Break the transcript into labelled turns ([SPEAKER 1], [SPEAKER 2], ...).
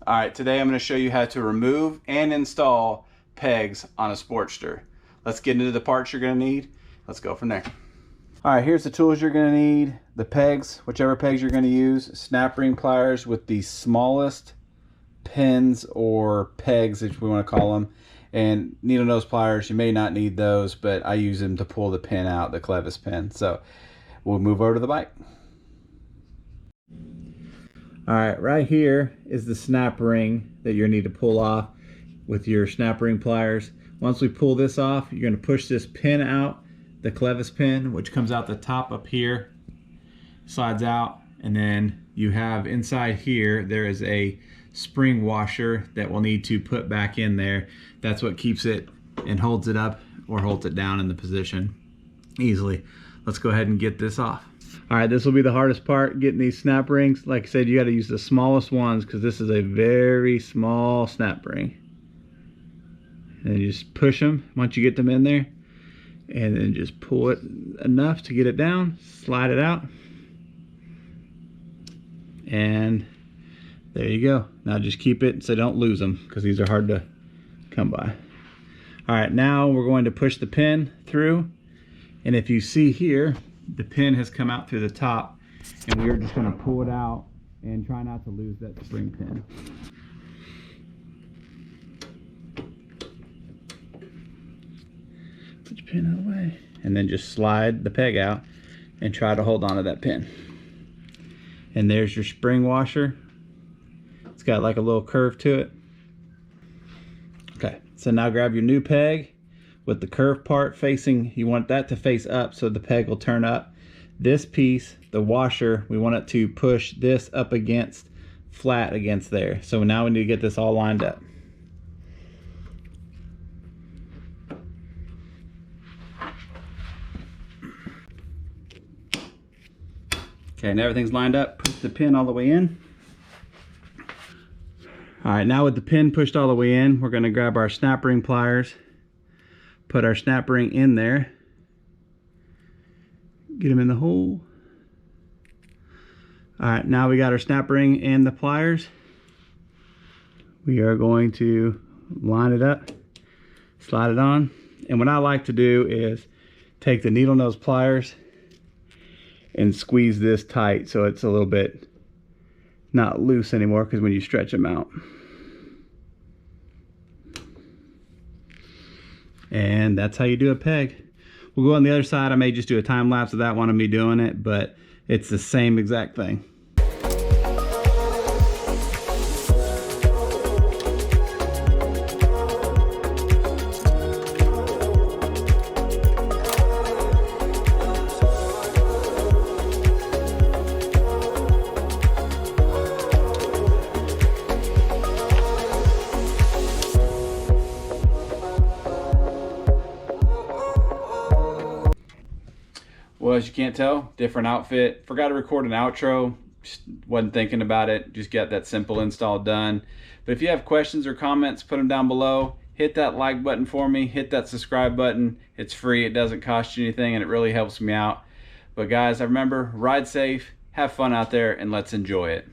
[SPEAKER 1] All right, today I'm going to show you how to remove and install pegs on a Sportster. Let's get into the parts you're going to need. Let's go from there. All right, here's the tools you're going to need. The pegs, whichever pegs you're going to use. Snap ring pliers with the smallest pins or pegs, if we want to call them. And needle nose pliers, you may not need those, but I use them to pull the pin out, the clevis pin. So we'll move over to the bike. All right here is the snap ring that you're going to need to pull off with your snap ring pliers. Once we pull this off, you're going to push this pin out, the clevis pin, which comes out the top up here, slides out, and then you have inside here, there is a spring washer that we'll need to put back in there. That's what keeps it and holds it up or holds it down in the position easily. Let's go ahead and get this off. All right, this will be the hardest part, getting these snap rings. Like I said, you got to use the smallest ones because this is a very small snap ring. And you just push them once you get them in there, and then just pull it enough to get it down, slide it out, and there you go. Now just keep it so don't lose them because these are hard to come by. All right, now we're going to push the pin through, and if you see here, the pin has come out through the top, and we're just going to pull it out and try not to lose that spring pin. Put your pin out of the way, and then just slide the peg out and try to hold on to that pin. And there's your spring washer. It's got like a little curve to it. Okay, so now grab your new peg with the curved part facing, you want that to face up so the peg will turn up. This piece, the washer, we want it to push this up against, flat against there. So now we need to get this all lined up. Okay, now everything's lined up. Push the pin all the way in. All right, now with the pin pushed all the way in, we're gonna grab our snap ring pliers, put our snap ring in there, get them in the hole. All right, now we got our snap ring and the pliers. We are going to line it up, slide it on. And what I like to do is take the needle nose pliers and squeeze this tight so it's a little bit not loose anymore, because when you stretch them out. And that's how you do a peg. We'll go on the other side. I may just do a time lapse of that one of me doing it, but it's the same exact thing. Well, as you can't tell, different outfit. Forgot to record an outro. Just wasn't thinking about it. Just got that simple install done. But if you have questions or comments, put them down below. Hit that like button for me. Hit that subscribe button. It's free. It doesn't cost you anything, and it really helps me out. But guys, remember, ride safe, have fun out there, and let's enjoy it.